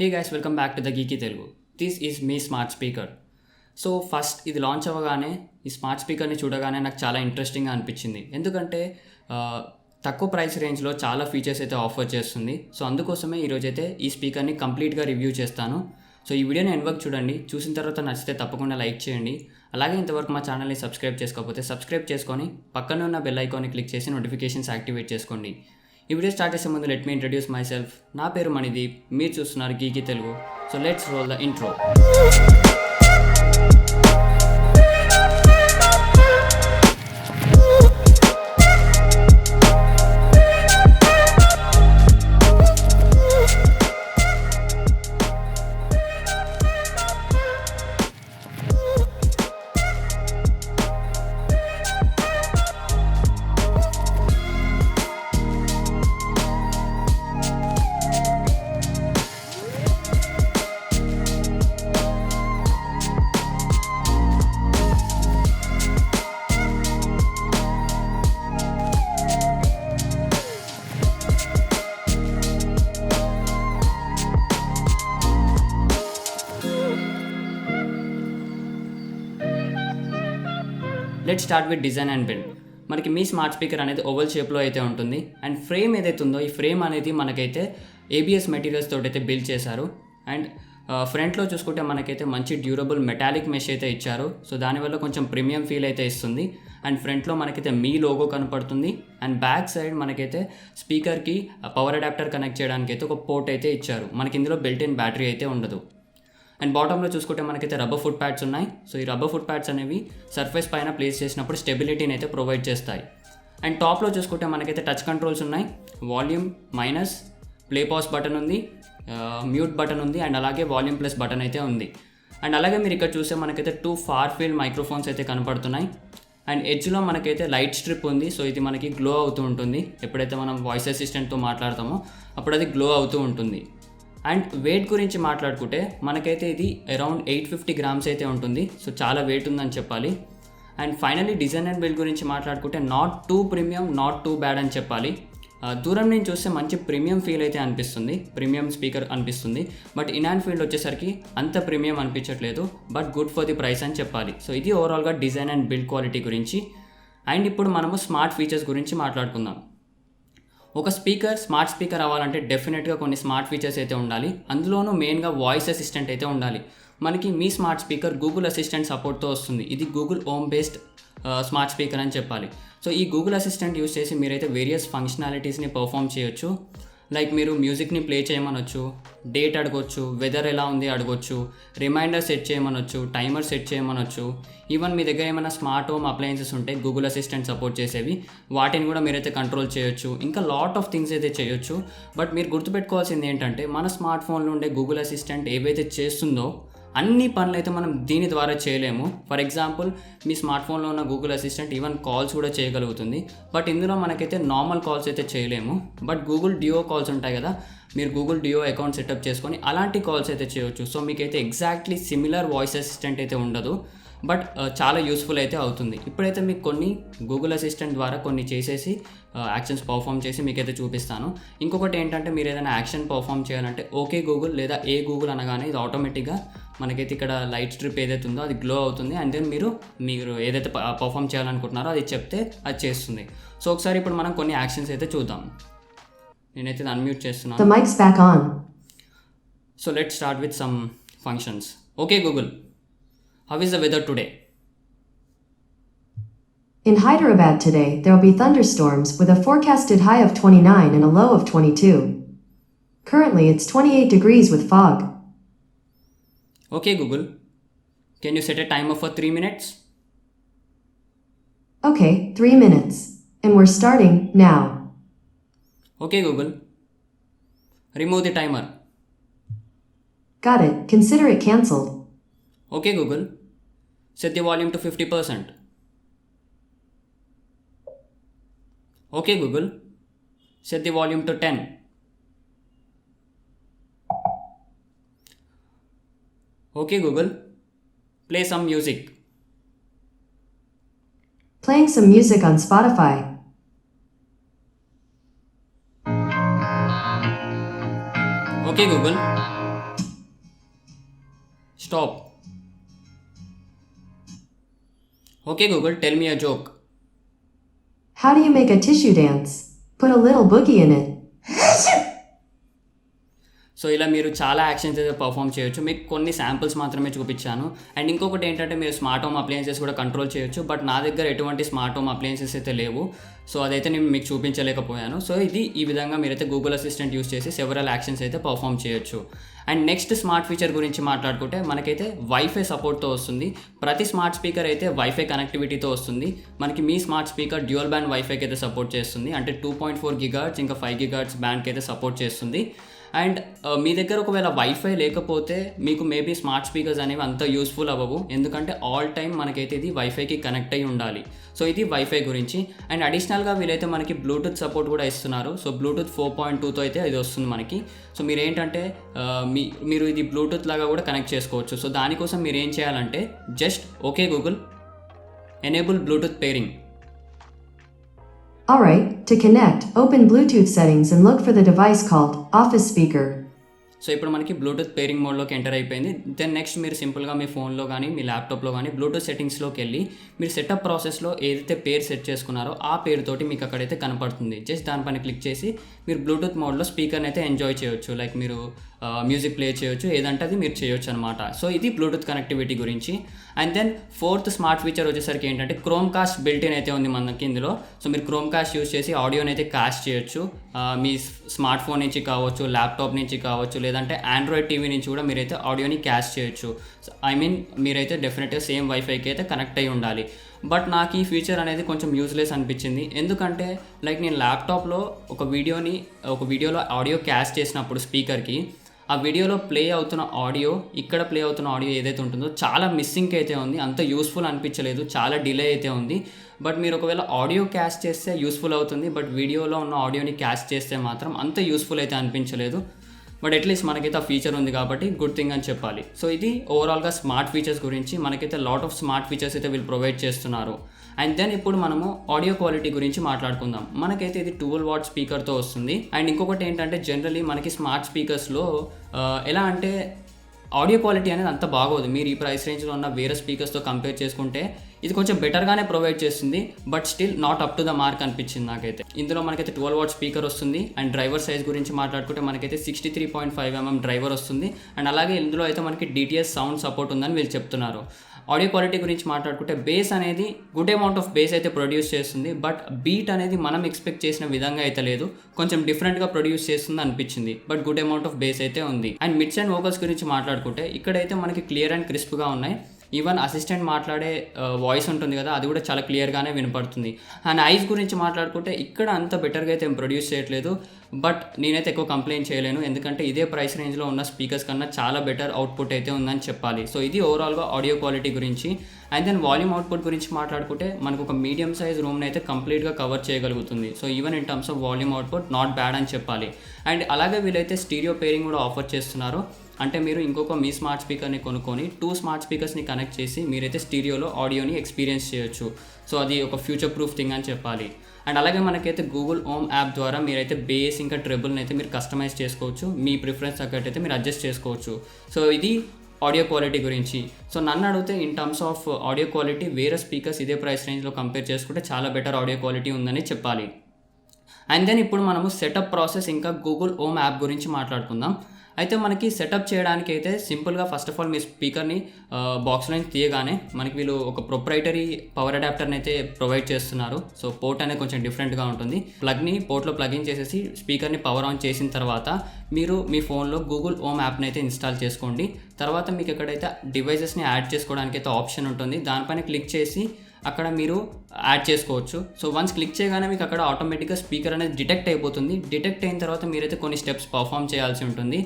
Hey guys, welcome back to the Geeky Telugu. This is me smart speaker. So first ఇది launch అవ్వగానే ఈ smart స్పీకర్ని చూడగానే నాకు చాలా ఇంట్రెస్టింగ్గా అనిపించింది. ఎందుకంటే తక్కువ ప్రైస్ రేంజ్లో చాలా ఫీచర్స్ అయితే ఆఫర్ చేస్తుంది. సో అందుకోసమే ఈరోజైతే ఈ స్పీకర్ని కంప్లీట్గా రివ్యూ చేస్తాను. సో ఈ వీడియోని ఎండ్ వరకు చూడండి. చూసిన తర్వాత నచ్చితే తప్పకుండా లైక్ చేయండి. అలాగే ఇంతవరకు మా ఛానల్ని సబ్స్క్రైబ్ చేసుకోకపోతే సబ్స్క్రైబ్ చేసుకొని పక్కన ఉన్న బెల్ ఐకాన్ని క్లిక్ చేసి నోటిఫికేషన్స్ యాక్టివేట్ చేసుకోండి. ఈ వీడియో స్టార్ట్ చేసే ముందు let me introduce myself. నా పేరు మణిదీప్, మీరు చూస్తున్నారు geeky Telugu. So let's roll the intro. Let start with design and build. మనకి మీ స్మార్ట్ స్పీకర్ అనేది ఓవల్ షేప్లో అయితే ఉంటుంది. అండ్ ఫ్రేమ్ ఏదైతే ఉందో ఈ ఫ్రేమ్ అనేది మనకైతే ఏబిఎస్ మెటీరియల్స్ తోటి అయితే బిల్డ్ చేశారు. అండ్ ఫ్రంట్లో చూసుకుంటే మనకైతే మంచి డ్యూరబుల్ మెటాలిక్ మెష్ అయితే ఇచ్చారు. సో దానివల్ల కొంచెం ప్రీమియం ఫీల్ అయితే ఇస్తుంది. అండ్ ఫ్రంట్లో మనకైతే మీ లోగో కనపడుతుంది. అండ్ బ్యాక్ సైడ్ మనకైతే స్పీకర్కి పవర్ అడాప్టర్ కనెక్ట్ చేయడానికి అయితే ఒక పోర్ట్ అయితే ఇచ్చారు. మనకి ఇందులో బిల్ట్ ఇన్ బ్యాటరీ అయితే ఉండదు. అండ్ బాటంలో చూసుకుంటే మనకైతే రబ్బర్ ఫుట్ ప్యాడ్స్ ఉన్నాయి. సో ఈ రబ్బర్ ఫుట్ ప్యాడ్స్ అనేవి సర్ఫేస్ పైన ప్లేస్ చేసినప్పుడు స్టెబిలిటీని అయితే ప్రొవైడ్ చేస్తాయి. అండ్ టాప్లో చూసుకుంటే మనకైతే టచ్ కంట్రోల్స్ ఉన్నాయి. Volume minus, play pause button ఉంది, మ్యూట్ బటన్ ఉంది, అండ్ అలాగే వాల్యూమ్ ప్లస్ బటన్ అయితే ఉంది. అండ్ అలాగే మీరు ఇక్కడ చూస్తే మనకైతే 2 ఫార్ ఫీల్డ్ మైక్రోఫోన్స్ అయితే కనపడుతున్నాయి. అండ్ ఎడ్జ్లో మనకైతే లైట్ స్ట్రిప్ ఉంది. సో ఇది మనకి గ్లో అవుతూ ఉంటుంది. ఎప్పుడైతే మనం వాయిస్ అసిస్టెంట్తో మాట్లాడతామో అప్పుడు అది గ్లో అవుతూ ఉంటుంది. అండ్ వెయిట్ గురించి మాట్లాడుకుంటే మనకైతే ఇది అరౌండ్ 850 grams అయితే ఉంటుంది. సో చాలా వెయిట్ ఉందని చెప్పాలి. And finally design and build గురించి మాట్లాడుకుంటే not two premium, not too bad అని చెప్పాలి. దూరం నుంచి చూస్తే మంచి ప్రీమియం ఫీల్ అయితే అనిపిస్తుంది, ప్రీమియం స్పీకర్ అనిపిస్తుంది. బట్ ఇన్ హ్యాండ్ ఫీల్డ్ వచ్చేసరికి అంత ప్రీమియం అనిపించట్లేదు. But good for the price అని చెప్పాలి. సో ఇది ఓవరాల్గా డిజైన్ అండ్ బిల్డ్ క్వాలిటీ గురించి. అండ్ ఇప్పుడు మనము స్మార్ట్ ఫీచర్స్ గురించి మాట్లాడుకుందాం. ఒక స్మార్ట్ స్పీకర్ అవ్వాలంటే డెఫినెట్గా కొన్ని స్మార్ట్ ఫీచర్స్ అయితే ఉండాలి. అందులోనూ మెయిన్గా వాయిస్ అసిస్టెంట్ అయితే ఉండాలి. మనకి మీ స్మార్ట్ స్పీకర్ గూగుల్ అసిస్టెంట్ సపోర్ట్తో వస్తుంది. ఇది Google home based smart speaker అని చెప్పాలి. సో ఈ గూగుల్ అసిస్టెంట్ యూస్ చేసి మీరైతే వేరియస్ ఫంక్షనాలిటీస్ని పర్ఫామ్ చేయొచ్చు. లైక్ మీరు మ్యూజిక్ని ప్లే చేయమనొచ్చు, డేట్ అడగొచ్చు, వెదర్ ఎలా ఉంది అడగొచ్చు, రిమైండర్ సెట్ చేయమనొచ్చు, టైమర్ సెట్ చేయమనొచ్చు. ఈవెన్ మీ దగ్గర ఏమైనా స్మార్ట్ హోమ్ అప్లయన్సెస్ ఉంటే గూగుల్ అసిస్టెంట్ సపోర్ట్ చేసేవి, వాటిని కూడా మీరైతే కంట్రోల్ చేయొచ్చు. ఇంకా లాట్ ఆఫ్ థింగ్స్ అయితే చేయొచ్చు. బట్ మీరు గుర్తుపెట్టుకోవాల్సింది ఏంటంటే మన స్మార్ట్ ఫోన్లో ఉండే గూగుల్ అసిస్టెంట్ ఏవైతే చేస్తుందో అన్ని పనులు అయితే మనం దీని ద్వారా చేయలేము. ఫర్ ఎగ్జాంపుల్ మీ స్మార్ట్ ఫోన్లో ఉన్న గూగుల్ అసిస్టెంట్ ఈవెన్ కాల్స్ కూడా చేయగలుగుతుంది. బట్ ఇందులో మనకైతే నార్మల్ కాల్స్ అయితే చేయలేము. బట్ గూగుల్ డియో కాల్స్ ఉంటాయి కదా, మీరు గూగుల్ డియో అకౌంట్ సెటప్ చేసుకొని అలాంటి కాల్స్ అయితే చేయొచ్చు. సో మీకైతే ఎగ్జాక్ట్లీ సిమిలర్ వాయిస్ అసిస్టెంట్ అయితే ఉండదు, బట్ చాలా యూస్ఫుల్ అయితే అవుతుంది. ఇప్పుడైతే మీకు కొన్ని గూగుల్ అసిస్టెంట్ ద్వారా కొన్ని చేసేసి యాక్షన్స్ పర్ఫామ్ చేసి మీకైతే చూపిస్తాను. ఇంకొకటి ఏంటంటే మీరు ఏదైనా యాక్షన్ పర్ఫామ్ చేయాలంటే ఓకే గూగుల్ లేదా ఏ గూగుల్ అనగానే ఇది ఆటోమేటిక్గా మనకైతే ఇక్కడ లైట్ స్ట్రిప్ ఏదైతే ఉందో అది గ్లో అవుతుంది. అండ్ దెన్ మీరు ఏదైతే పర్ఫామ్ చేయాలనుకుంటున్నారో అది చెప్తే అది చేస్తుంది. సో ఒకసారి ఇప్పుడు మనం కొన్ని యాక్షన్స్ అయితే చూద్దాం. నేనైతే అన్మ్యూట్ చేస్తున్నాను. So let start with some functions. Okay Google, how is the weather today? In Hyderabad today, there will be thunderstorms with a forecasted high of 29 and a low of 22. Currently, it's 28 degrees with fog. Okay, Google. Can you set a timer for 3 minutes? Okay, 3 minutes. And we're starting now. Okay, Google. Remove the timer. Got it. Consider it cancelled. Okay, Google. Set the volume to 50%. Okay, Google. Set the volume to 10. Okay, Google. Play some music. Playing some music on Spotify. Okay, Google. Stop. Okay Google, tell me a joke. How do you make a tissue dance? Put a little boogie in it. So ఇలా మీరు చాలా actions అయితే perform చేయొచ్చు. మీకు కొన్ని samples మాత్రమే చూపించాను. And ఇంకొకటి ఏంటంటే మీరు స్మార్ట్ హోమ్ అప్లయన్సెస్ కూడా కంట్రోల్ చేయొచ్చు. బట్ నా దగ్గర ఎటువంటి స్మార్ట్ హోమ్ అప్లయన్సెస్ అయితే లేవు, సో అదైతే నేను మీకు చూపించలేకపోయాను. సో ఇది ఈ విధంగా మీరైతే గూగుల్ అసిస్టెంట్ యూస్ చేసి సెవరల్ యాక్షన్స్ అయితే పర్ఫామ్ చేయొచ్చు. అండ్ నెక్స్ట్ స్మార్ట్ ఫీచర్ గురించి మాట్లాడుకుంటే మనకైతే వైఫై సపోర్ట్తో వస్తుంది. ప్రతి స్మార్ట్ స్పీకర్ అయితే వైఫై కనెక్టివిటీతో వస్తుంది. మనకి మీ స్మార్ట్ స్పీకర్ డ్యూయల్ బ్యాండ్ వైఫైకి అయితే సపోర్ట్ చేస్తుంది. అంటే 2.4 GHz ఇంకా 5 GHz బ్యాండ్కి అయితే సపోర్ట్ చేస్తుంది. అండ్ మీ దగ్గర ఒకవేళ వైఫై లేకపోతే మీకు మేబీ స్మార్ట్ స్పీకర్స్ అనేవి అంత యూస్ఫుల్ అవ్వవు, ఎందుకంటే ఆల్ టైమ్ మనకైతే ఇది వైఫైకి కనెక్ట్ అయి ఉండాలి. సో ఇది వైఫై గురించి. అండ్ అడిషనల్గా వీలైతే మనకి బ్లూటూత్ సపోర్ట్ కూడా ఇస్తున్నారు. సో బ్లూటూత్ 4.2తో అయితే ఇది వస్తుంది మనకి. సో మీరు ఏంటంటే మీరు ఇది బ్లూటూత్ లాగా కూడా కనెక్ట్ చేసుకోవచ్చు. సో దానికోసం మీరు ఏం చేయాలంటే just okay Google, enable Bluetooth pairing. Alright, to connect, open Bluetooth settings and look for the device called Office Speaker. So ఇప్పుడు మనకి బ్లూటూత్ పేరింగ్ మోడ్లోకి ఎంటర్ అయిపోయింది. దెన్ నెక్స్ట్ మీరు సింపుల్గా మీ ఫోన్లో కానీ మీ ల్యాప్టాప్లో కానీ బ్లూటూత్ సెట్టింగ్స్లోకి వెళ్ళి మీరు సెటప్ ప్రాసెస్లో ఏదైతే పేరు సెట్ చేసుకున్నారో ఆ పేరుతోటి మీకు అక్కడైతే కనపడుతుంది. జస్ట్ దానిపైన క్లిక్ చేసి మీరు బ్లూటూత్ మోడ్లో స్పీకర్ని అయితే ఎంజాయ్ చేయొచ్చు. లైక్ మీరు మ్యూజిక్ ప్లే చేయొచ్చు, ఏదంటే అది మీరు చేయొచ్చు అనమాట. సో ఇది బ్లూటూత్ కనెక్టివిటీ గురించి. And then fourth smart feature వచ్చేసరికి ఏంటంటే క్రోమ్ కాస్ట్ బిల్ట్-ఇన్ అయితే ఉంది మనకి ఇందులో. సో మీరు క్రోమ్ కాస్ట్ యూస్ చేసి ఆడియోని అయితే కాస్ట్ చేయొచ్చు. మీ స్మార్ట్ ఫోన్ నుంచి కావచ్చు, ల్యాప్టాప్ నుంచి కావచ్చు, లేదంటే ఆండ్రాయిడ్ టీవీ నుంచి కూడా మీరైతే ఆడియోని క్యాస్ట్ చేయొచ్చు. మీరైతే డెఫినెట్గా సేమ్ వైఫైకి అయితే కనెక్ట్ అయి ఉండాలి. బట్ నాకు ఈ ఫీచర్ అనేది కొంచెం యూజ్లెస్ అనిపించింది. ఎందుకంటే లైక్ నేను ల్యాప్టాప్లో ఒక వీడియోలో ఆడియో క్యాస్ట్ చేసినప్పుడు స్పీకర్కి ఆ వీడియోలో ప్లే అవుతున్న ఆడియో, ఇక్కడ ప్లే అవుతున్న ఆడియో ఏదైతే ఉంటుందో చాలా మిస్సింగ్ అయితే ఉంది. అంత యూస్ఫుల్ అనిపించలేదు, చాలా డిలే అయితే ఉంది. బట్ మీరు ఒకవేళ ఆడియో క్యాస్ట్ చేస్తే యూస్ఫుల్ అవుతుంది, బట్ వీడియోలో ఉన్న ఆడియోని క్యాస్ట్ చేస్తే మాత్రం అంత యూస్ఫుల్ అయితే అనిపించలేదు. బట్ అట్లీస్ట్ మనకైతే ఆ ఫీచర్ ఉంది కాబట్టి గుడ్ థింగ్ అని చెప్పాలి. సో ఇది ఓవరాల్గా స్మార్ట్ ఫీచర్స్ గురించి. మనకైతే లాట్ ఆఫ్ స్మార్ట్ ఫీచర్స్ అయితే వీళ్ళు ప్రొవైడ్ చేస్తున్నారు. అండ్ దెన్ ఇప్పుడు మనము ఆడియో క్వాలిటీ గురించి మాట్లాడుకుందాం. మనకైతే ఇది 12 వాట్ స్పీకర్తో వస్తుంది. అండ్ ఇంకొకటి ఏంటంటే జనరలీ మనకి స్మార్ట్ స్పీకర్స్లో ఎలా అంటే ఆడియో క్వాలిటీ అనేది అంత బాగోదు. మీరు ఈ ప్రైస్ రేంజ్లో ఉన్న వేరే స్పీకర్స్తో కంపేర్ చేసుకుంటే ఇది కొంచెం బెటర్గానే ప్రొవైడ్ చేస్తుంది, but still not up to the mark అనిపించింది నాకైతే. ఇందులో మనకైతే 12 వాట్ స్పీకర్ వస్తుంది. అండ్ డ్రైవర్ సైజ్ గురించి మాట్లాడుకుంటే మనకైతే 63.5 mm డ్రైవర్ వస్తుంది. అండ్ అలాగే ఇందులో అయితే మనకి DTS సౌండ్ సపోర్ట్ ఉందని వీళ్ళు చెప్తున్నారు. ఆడియో క్వాలిటీ గురించి మాట్లాడుకుంటే బేస్ అనేది గుడ్ అమౌంట్ ఆఫ్ బేస్ అయితే ప్రొడ్యూస్ చేస్తుంది, బట్ బీట్ అనేది మనం ఎక్స్పెక్ట్ చేసిన విధంగా అయితే లేదు, కొంచెం డిఫరెంట్గా ప్రొడ్యూస్ చేస్తుంది అనిపించింది. But good amount of base అయితే ఉంది. అండ్ మిడ్స్ అండ్ వోకల్స్ గురించి మాట్లాడుకుంటే ఇక్కడైతే మనకి క్లియర్ అండ్ క్రిస్ప్గా ఉన్నాయి. ఈవెన్ అసిస్టెంట్ మాట్లాడే వాయిస్ ఉంటుంది కదా, అది కూడా చాలా క్లియర్గానే వినపడుతుంది. అండ్ ఐస్ గురించి మాట్లాడుకుంటే ఇక్కడ అంత బెటర్గా అయితే ప్రొడ్యూస్ చేయట్లేదు, బట్ నేనైతే ఎక్కువ కంప్లైంట్ చేయలేను, ఎందుకంటే ఇదే ప్రైస్ రేంజ్లో ఉన్న స్పీకర్స్ కన్నా చాలా బెటర్ అవుట్పుట్ అయితే ఉందని చెప్పాలి. సో ఇది ఓవరాల్గా ఆడియో క్వాలిటీ గురించి. అండ్ దెన్ వాల్యూమ్ అవుట్పుట్ గురించి మాట్లాడుకుంటే మనకు ఒక మీడియం సైజ్ రూమ్ని అయితే కంప్లీట్గా కవర్ చేయగలుగుతుంది. So even in terms of volume output not bad అని చెప్పాలి. అండ్ అలాగే వీళ్ళైతే స్టీరియో పేరింగ్ కూడా ఆఫర్ చేస్తున్నారు. అంటే మీరు ఇంకొక మీ స్మార్ట్ స్పీకర్ని కొనుక్కొని 2 స్మార్ట్ స్పీకర్స్ని కనెక్ట్ చేసి మీరైతే స్టీరియోలో ఆడియోని ఎక్స్పీరియన్స్ చేయొచ్చు. సో అది ఒక ఫ్యూచర్ ప్రూఫ్ థింగ్ అని చెప్పాలి. అండ్ అలాగే మనకైతే గూగుల్ హోమ్ యాప్ ద్వారా మీరైతే బేస్ ఇంకా ట్రెబుల్ని అయితే మీరు కస్టమైజ్ చేసుకోవచ్చు. మీ ప్రిఫరెన్స్ తగ్గట్టయితే మీరు అడ్జస్ట్ చేసుకోవచ్చు. సో ఇది ఆడియో క్వాలిటీ గురించి. సో నన్ను అడిగితే in terms of audio quality వేరే స్పీకర్స్ ఇదే ప్రైస్ రేంజ్లో కంపేర్ చేసుకుంటే చాలా బెటర్ ఆడియో క్వాలిటీ ఉందని చెప్పాలి. అండ్ దెన్ ఇప్పుడు మనము సెటప్ ప్రాసెస్ ఇంకా గూగుల్ హోమ్ యాప్ గురించి మాట్లాడుకుందాం. అయితే మనకి సెటప్ చేయడానికి అయితే సింపుల్గా ఫస్ట్ ఆఫ్ ఆల్ మీ స్పీకర్ని బాక్స్లో నుంచి తీయగానే మనకి వీళ్ళు ఒక ప్రొప్రైటరీ పవర్ అడాప్టర్ని అయితే ప్రొవైడ్ చేస్తున్నారు. సో పోర్ట్ అనేది కొంచెం డిఫరెంట్గా ఉంటుంది. ప్లగ్ని పోర్ట్లో ప్లగిన్ చేసేసి స్పీకర్ని పవర్ ఆన్ చేసిన తర్వాత మీరు మీ ఫోన్లో గూగుల్ హోమ్ యాప్ని అయితే ఇన్స్టాల్ చేసుకోండి. తర్వాత మీకు ఎక్కడైతే డివైజెస్ని యాడ్ చేసుకోవడానికి అయితే ఆప్షన్ ఉంటుంది, దానిపైన క్లిక్ చేసి అక్కడ మీరు యాడ్ చేసుకోవచ్చు. సో వన్స్ క్లిక్ చేయగానే మీకు అక్కడ ఆటోమేటిక్గా స్పీకర్ అనేది డిటెక్ట్ అయిపోతుంది. డిటెక్ట్ అయిన తర్వాత మీరైతే కొన్ని స్టెప్స్ పర్ఫామ్ చేయాల్సి ఉంటుంది.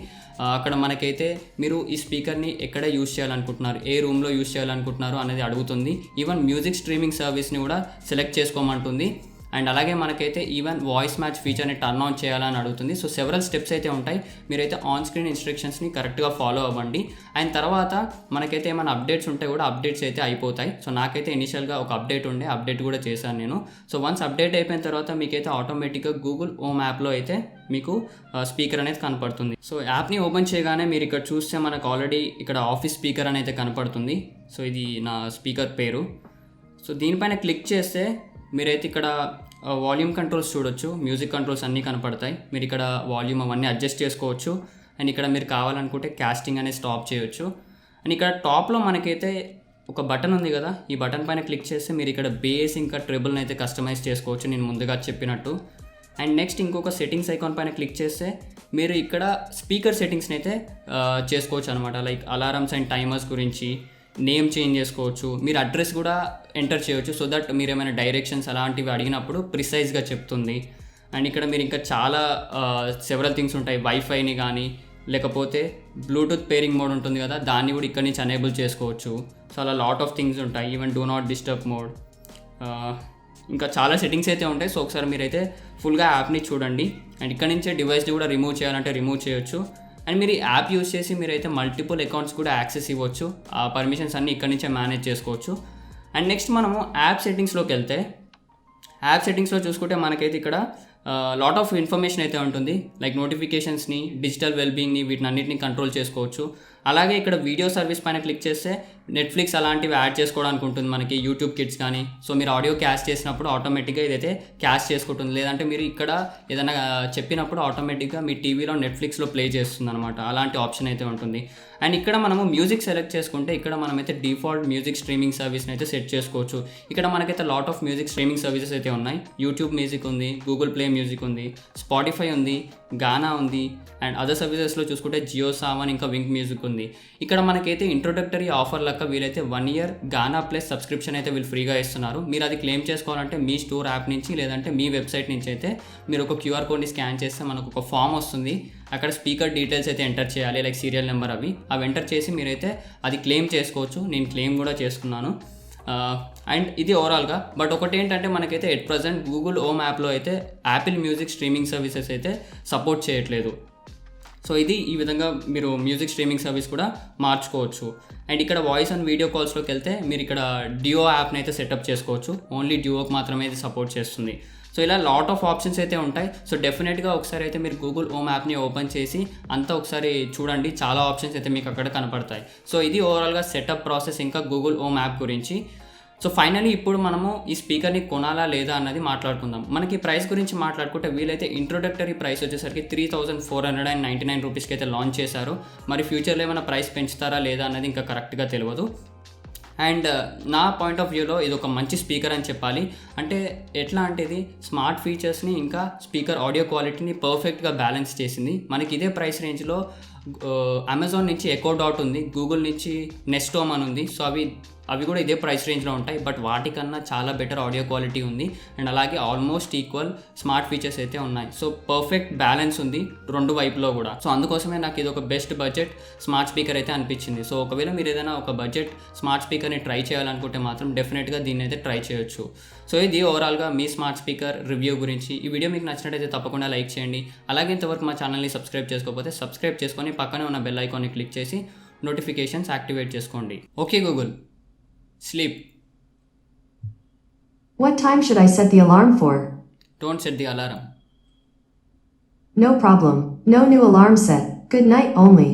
అక్కడ మనకైతే మీరు ఈ స్పీకర్ని ఎక్కడ యూజ్ చేయాలనుకుంటున్నారు, ఏ రూమ్లో యూజ్ చేయాలనుకుంటున్నారు అనేది అడుగుతుంది. ఈవెన్ మ్యూజిక్ స్ట్రీమింగ్ సర్వీస్ని కూడా సెలెక్ట్ చేసుకోమంటుంది. అండ్ అలాగే మనకైతే ఈవెన్ వాయిస్ మ్యాచ్ ఫీచర్ని టర్న్ ఆన్ చేయాలని అడుగుతుంది. సో సెవరల్ స్టెప్స్ అయితే ఉంటాయి, మీరైతే ఆన్ స్క్రీన్ ఇన్స్ట్రక్షన్స్ని కరెక్ట్గా ఫాలో అవ్వండి. అండ్ తర్వాత మనకైతే ఏమైనా అప్డేట్స్ ఉంటే కూడా అప్డేట్స్ అయితే అయిపోతాయి. సో నాకైతే ఇనిషియల్గా ఒక అప్డేట్ ఉండే, అప్డేట్ కూడా చేశాను నేను. సో వన్స్ అప్డేట్ అయిపోయిన తర్వాత మీకైతే ఆటోమేటిక్గా గూగుల్ హోమ్ యాప్లో అయితే మీకు స్పీకర్ అనేది కనపడుతుంది. సో యాప్ని ఓపెన్ చేయగానే మీరు ఇక్కడ చూస్తే మనకు ఆల్రెడీ ఇక్కడ ఆఫీస్ స్పీకర్ అని అయితే కనపడుతుంది. సో ఇది నా స్పీకర్ పేరు. సో దీనిపైన క్లిక్ చేస్తే మీరైతే ఇక్కడ వాల్యూమ్ కంట్రోల్స్ చూడొచ్చు, మ్యూజిక్ కంట్రోల్స్ అన్నీ కనపడతాయి. మీరు ఇక్కడ వాల్యూమ్ అవన్నీ అడ్జస్ట్ చేసుకోవచ్చు. అండ్ ఇక్కడ మీరు కావాలనుకుంటే కాస్టింగ్ అనేది స్టాప్ చేయొచ్చు. అండ్ ఇక్కడ టాప్లో మనకైతే ఒక బటన్ ఉంది కదా, ఈ బటన్ పైన క్లిక్ చేస్తే మీరు ఇక్కడ బేస్ ఇంకా ట్రిబుల్ని అయితే కస్టమైజ్ చేసుకోవచ్చు, నేను ముందుగా చెప్పినట్టు. అండ్ నెక్స్ట్ ఇంకొక సెట్టింగ్స్ ఐకాన్ పైన క్లిక్ చేస్తే మీరు ఇక్కడ స్పీకర్ సెట్టింగ్స్ని అయితే చేసుకోవచ్చు అనమాట. లైక్ అలారమ్స్ అండ్ టైమర్స్ గురించి, నేమ్ చేంజ్ చేసుకోవచ్చు, మీరు అడ్రస్ కూడా ఎంటర్ చేయవచ్చు. సో దట్ మీరు ఏమైనా డైరెక్షన్స్ అలాంటివి అడిగినప్పుడు ప్రిసైజ్గా చెప్తుంది. అండ్ ఇక్కడ మీరు ఇంకా చాలా సెవరల్ థింగ్స్ ఉంటాయి, వైఫైని కానీ లేకపోతే బ్లూటూత్ పేరింగ్ మోడ్ ఉంటుంది కదా, దాన్ని కూడా ఇక్కడ నుంచి ఎనేబుల్ చేసుకోవచ్చు. సో అలా లాట్ ఆఫ్ థింగ్స్ ఉంటాయి, even do not disturb mode, ఇంకా చాలా సెట్టింగ్స్ అయితే ఉంటాయి. సో ఒకసారి మీరైతే ఫుల్గా యాప్ని చూడండి. అండ్ ఇక్కడ నుంచే డివైస్ని కూడా రిమూవ్ చేయాలంటే రిమూవ్ చేయొచ్చు. అండ్ మీరు ఈ యాప్ యూస్ చేసి మీరైతే మల్టిపుల్ అకౌంట్స్ కూడా యాక్సెస్ ఇవ్వచ్చు, ఆ పర్మిషన్స్ అన్నీ ఇక్కడ నుంచే మేనేజ్ చేసుకోవచ్చు. అండ్ నెక్స్ట్ మనము యాప్ సెట్టింగ్స్లోకి వెళ్తే, యాప్ సెట్టింగ్స్లో చూసుకుంటే మనకైతే ఇక్కడ లాట్ ఆఫ్ ఇన్ఫర్మేషన్ అయితే ఉంటుంది. లైక్ నోటిఫికేషన్స్ని, డిజిటల్ వెల్బీయింగ్ని, వీటిని అన్నింటినీ కంట్రోల్ చేసుకోవచ్చు. అలాగే ఇక్కడ వీడియో సర్వీస్ పైన క్లిక్ చేస్తే నెట్ఫ్లిక్స్ అలాంటివి యాడ్ చేసుకోవడానికి ఉంటుంది మనకి, యూట్యూబ్ కిడ్స్ కానీ. సో మీరు ఆడియో క్యాస్ట్ చేసినప్పుడు ఆటోమేటిక్గా ఇదైతే క్యాస్ట్ చేసుకుంటుంది. లేదంటే మీరు ఇక్కడ ఏదైనా చెప్పినప్పుడు ఆటోమేటిక్గా మీ టీవీలో నెట్ఫ్లిక్స్లో ప్లే చేస్తుంది అనమాట, అలాంటి ఆప్షన్ అయితే ఉంటుంది. అండ్ ఇక్కడ మనము మ్యూజిక్ సెలెక్ట్ చేసుకుంటే ఇక్కడ మనమైతే డిఫాల్ట్ మ్యూజిక్ స్ట్రీమింగ్ సర్వీస్ని అయితే సెట్ చేసుకోవచ్చు. ఇక్కడ మనకైతే lot of music streaming services అయితే ఉన్నాయి. యూట్యూబ్ మ్యూజిక్ ఉంది, గూగుల్ ప్లే మ్యూజిక్ ఉంది, స్పాటిఫై ఉంది, గానా ఉంది. అండ్ అదర్ సర్వీసెస్లో చూసుకుంటే జియో సావన్, ఇంకా వింక్ మ్యూజిక్ ఉంది. ఇక్కడ మనకైతే ఇంట్రొడక్టరీ ఆఫర్ లెక్క వీలైతే 1 year గానా ప్లస్ సబ్స్క్రిప్షన్ అయితే వీళ్ళు ఫ్రీగా ఇస్తున్నారు. మీరు అది క్లెయిమ్ చేసుకోవాలంటే మీ స్టోర్ యాప్ నుంచి లేదంటే మీ వెబ్సైట్ నుంచి అయితే మీరు ఒక క్యూఆర్ కోడ్ని స్కాన్ చేస్తే మనకు ఒక ఫామ్ వస్తుంది. అక్కడ స్పీకర్ డీటెయిల్స్ అయితే ఎంటర్ చేయాలి, లైక్ సీరియల్ నెంబర్ అవి ఎంటర్ చేసి మీరైతే అది క్లెయిమ్ చేసుకోవచ్చు. నేను క్లెయిమ్ కూడా చేసుకున్నాను. అండ్ ఇది ఓవరాల్గా. బట్ ఒకటి ఏంటంటే మనకైతే ఎట్ ప్రజెంట్ గూగుల్ హోమ్ యాప్లో అయితే యాపిల్ మ్యూజిక్ స్ట్రీమింగ్ సర్వీసెస్ అయితే సపోర్ట్ చేయట్లేదు. సో ఇది ఈ విధంగా మీరు మ్యూజిక్ స్ట్రీమింగ్ సర్వీస్ కూడా మార్చుకోవచ్చు. అండ్ ఇక్కడ వాయిస్ అండ్ వీడియో కాల్స్లోకి వెళ్తే మీరు ఇక్కడ డ్యూయో యాప్ని అయితే సెటప్ చేసుకోవచ్చు. ఓన్లీ డ్యూయోకి మాత్రమే ఇది సపోర్ట్ చేస్తుంది. సో ఇలా లాట్ ఆఫ్ ఆప్షన్స్ అయితే ఉంటాయి. సో డెఫినెట్గా ఒకసారి అయితే మీరు గూగుల్ హోమ్ యాప్ని ఓపెన్ చేసి అంతా ఒకసారి చూడండి, చాలా ఆప్షన్స్ అయితే మీకు అక్కడ కనపడతాయి. సో ఇది ఓవరాల్గా సెటప్ ప్రాసెస్ ఇంకా గూగుల్ హోమ్ యాప్ గురించి. సో ఫైనలీ ఇప్పుడు మనము ఈ స్పీకర్ని కొనాలా లేదా అన్నది మాట్లాడుకుందాం. మనకి ప్రైస్ గురించి మాట్లాడుకుంటే వీలైతే ఇంట్రొడక్టరీ ప్రైస్ వచ్చేసరికి 3,499 రూపీస్కి అయితే లాంచ్ చేశారు. మరి ఫ్యూచర్లో ఏమైనా ప్రైస్ పెంచుతారా లేదా అన్నది ఇంకా కరెక్ట్గా తెలియదు. అండ్ నా పాయింట్ ఆఫ్ వ్యూలో ఇది ఒక మంచి స్పీకర్ అని చెప్పాలి. అంటే ఎట్లా అంటే ఇది స్మార్ట్ ఫీచర్స్ని ఇంకా స్పీకర్ ఆడియో క్వాలిటీని పర్ఫెక్ట్గా బ్యాలెన్స్ చేసింది. మనకి ఇదే ప్రైస్ రేంజ్లో అమెజాన్ నుంచి ఎకో డాట్ ఉంది, గూగుల్ నుంచి నెస్ట్ హోమ్ అని ఉంది. సో అవి కూడా ఇదే ప్రైస్ రేంజ్లో ఉంటాయి. బట్ వాటికన్నా చాలా బెటర్ ఆడియో క్వాలిటీ ఉంది. అండ్ అలాగే ఆల్మోస్ట్ ఈక్వల్ స్మార్ట్ ఫీచర్స్ అయితే ఉన్నాయి. సో పర్ఫెక్ట్ బ్యాలెన్స్ ఉంది రెండు వైపులో కూడా. సో అందుకోసమే నాకు ఇది ఒక బెస్ట్ బడ్జెట్ స్మార్ట్ స్పీకర్ అయితే అనిపించింది. సో ఒకవేళ మీరు ఏదైనా ఒక బడ్జెట్ స్మార్ట్ స్పీకర్ని ట్రై చేయాలనుకుంటే మాత్రం డెఫినెట్గా దీన్ని అయితే ట్రై చేయొచ్చు. సో ఇది ఓవరాల్గా మీ స్మార్ట్ స్పీకర్ రివ్యూ గురించి. ఈ వీడియో మీకు నచ్చినట్టయితే తప్పకుండా లైక్ చేయండి. అలాగే ఇంతవరకు మా ఛానల్ని సబ్స్క్రైబ్ చేసుకోకపోతే సబ్స్క్రైబ్ చేసుకొని పక్కనే ఉన్న బెల్ ఐకాన్ని క్లిక్ చేసి నోటిఫికేషన్స్ యాక్టివేట్ చేసుకోండి. Okay Google, sleep. What time should I set the alarm for? Don't set the alarm. No problem. No new alarm set. Good night only.